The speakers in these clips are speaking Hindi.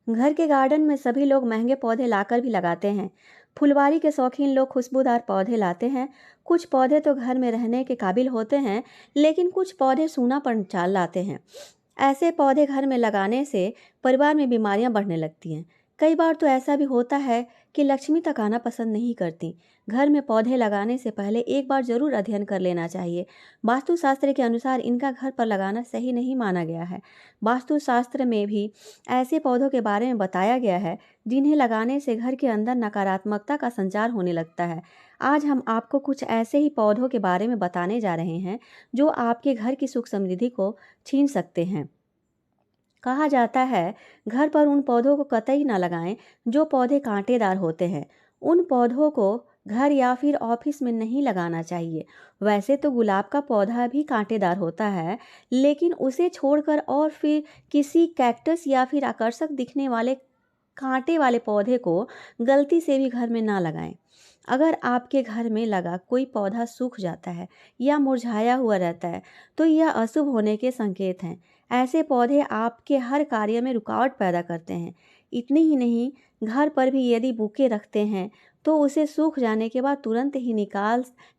घर के गार्डन में सभी लोग महंगे पौधे लाकर भी लगाते हैं। फुलवारी के शौकीन लोग खुशबूदार पौधे लाते हैं। कुछ पौधे तो घर में रहने के काबिल होते हैं, लेकिन कुछ पौधे सूनापन चाल लाते हैं। ऐसे पौधे घर में लगाने से परिवार में बीमारियां बढ़ने लगती हैं। कई बार तो ऐसा भी होता है कि लक्ष्मी तक आना पसंद नहीं करती। घर में पौधे लगाने से पहले एक बार जरूर अध्ययन कर लेना चाहिए। वास्तुशास्त्र के अनुसार इनका घर पर लगाना सही नहीं माना गया है। वास्तुशास्त्र में भी ऐसे पौधों के बारे में बताया गया है जिन्हें लगाने से घर के अंदर नकारात्मकता का संचार होने लगता है। आज हम आपको कुछ ऐसे ही पौधों के बारे में बताने जा रहे हैं जो आपके घर की सुख समृद्धि को छीन सकते हैं। कहा जाता है, घर पर उन पौधों को कतई ना लगाएं जो पौधे कांटेदार होते हैं। उन पौधों को घर या फिर ऑफिस में नहीं लगाना चाहिए। वैसे तो गुलाब का पौधा भी कांटेदार होता है, लेकिन उसे छोड़कर और फिर किसी कैक्टस या फिर आकर्षक दिखने वाले कांटे वाले पौधे को गलती से भी घर में ना लगाएं। अगर आपके घर में लगा कोई पौधा सूख जाता है या मुरझाया हुआ रहता है, तो यह अशुभ होने के संकेत हैं। ऐसे पौधे आपके हर कार्य में रुकावट पैदा करते हैं। इतने ही नहीं, घर पर भी यदि बुके रखते हैं तो उसे सूख जाने के बाद तुरंत ही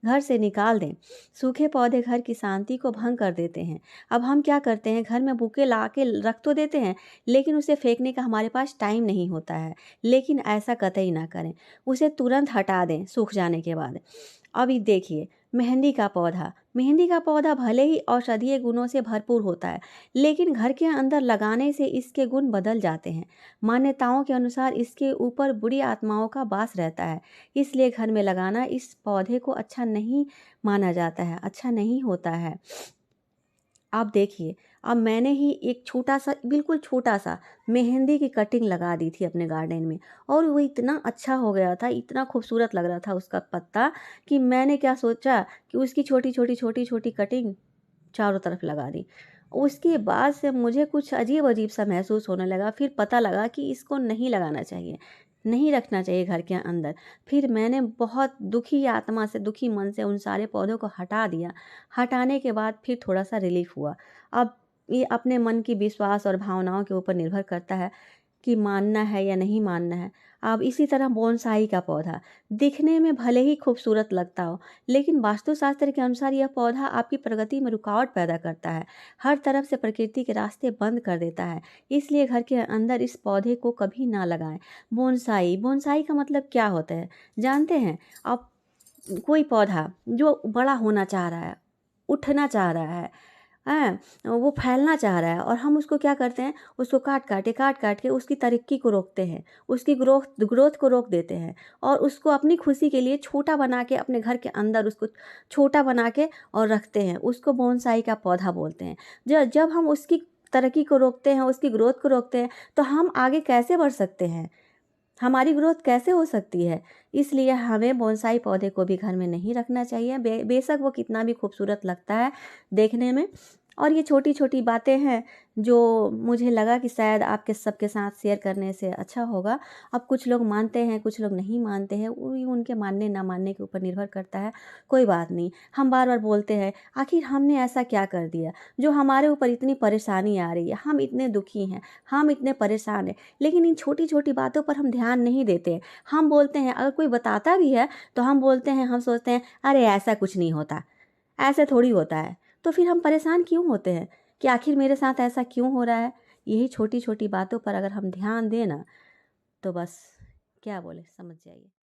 घर से निकाल दें। सूखे पौधे घर की शांति को भंग कर देते हैं। अब हम क्या करते हैं, घर में बुके ला के रख तो देते हैं, लेकिन उसे फेंकने का हमारे पास टाइम नहीं होता है। लेकिन ऐसा कतई ना करें, उसे तुरंत हटा दें सूख जाने के बाद। अभी देखिए, मेहंदी का पौधा भले ही औषधीय गुणों से भरपूर होता है, लेकिन घर के अंदर लगाने से इसके गुण बदल जाते हैं। मान्यताओं के अनुसार इसके ऊपर बुरी आत्माओं का वास रहता है, इसलिए घर में लगाना इस पौधे को अच्छा नहीं माना जाता है, अच्छा नहीं होता है। आप देखिए, अब मैंने ही एक छोटा-सा, बिल्कुल छोटा-सा मेहंदी की कटिंग लगा दी थी अपने गार्डन में, और वो इतना अच्छा हो गया था, इतना खूबसूरत लग रहा था उसका पत्ता, कि मैंने क्या सोचा कि उसकी छोटी-छोटी, छोटी-छोटी कटिंग चारों तरफ लगा दी। उसके बाद से मुझे कुछ अजीब-अजीब सा महसूस होने लगा, फिर पता लगा कि इसको नहीं लगाना चाहिए, नहीं रखना चाहिए घर के अंदर। फिर मैंने बहुत दुखी आत्मा से, दुखी मन से उन सारे पौधों को हटा दिया। हटाने के बाद फिर थोड़ा-सा रिलीफ़ हुआ। अब ये अपने मन की विश्वास और भावनाओं के ऊपर निर्भर करता है कि मानना है या नहीं मानना है। अब इसी तरह बोनसाई का पौधा दिखने में भले ही खूबसूरत लगता हो, लेकिन वास्तुशास्त्र के अनुसार यह पौधा आपकी प्रगति में रुकावट पैदा करता है। हर तरफ से प्रकृति के रास्ते बंद कर देता है। इसलिए घर के अंदर इस पौधे को कभी ना लगाएं। बोनसाई का मतलब क्या होता है, जानते हैं? अब कोई पौधा जो बड़ा होना चाह रहा है, उठना चाह रहा है, हैं? वो फैलना चाह रहा है, और हम उसको क्या करते हैं, उसको काट-काट के उसकी तरक्की को रोकते हैं, उसकी ग्रोथ ग्रोथ को रोक देते हैं, और उसको अपनी खुशी के लिए छोटा बना के अपने घर के अंदर उसको छोटा बना के और रखते हैं। उसको बोनसाई का पौधा बोलते हैं। जब हम उसकी तरक्की को रोकते हैं, उसकी ग्रोथ को रोकते हैं, तो हम आगे कैसे बढ़ सकते हैं? हमारी ग्रोथ कैसे हो सकती है? इसलिए हमें बोनसाई पौधे को भी घर में नहीं रखना चाहिए, बेशक वो कितना भी खूबसूरत लगता है देखने में। और ये छोटी-छोटी बातें हैं जो मुझे लगा कि शायद आपके सबके साथ शेयर करने से अच्छा होगा। अब कुछ लोग मानते हैं, कुछ लोग नहीं मानते हैं, वो उनके मानने ना मानने के ऊपर निर्भर करता है। कोई बात नहीं, हम बार-बार बोलते हैं, आखिर हमने ऐसा क्या कर दिया जो हमारे ऊपर इतनी परेशानी आ रही है? हम इतने दुखी हैं, हम इतने परेशान हैं, लेकिन इन छोटी-छोटी बातों पर हम ध्यान नहीं देते हैं। हम बोलते हैं, अगर कोई बताता भी है तो हम बोलते हैं, हम सोचते हैं, अरे ऐसा कुछ नहीं होता, ऐसे थोड़ी होता है। तो फिर हम परेशान क्यों होते हैं कि आखिर मेरे साथ ऐसा क्यों हो रहा है? यही छोटी-छोटी बातों पर अगर हम ध्यान दें ना, तो बस क्या बोले, समझ जाइए।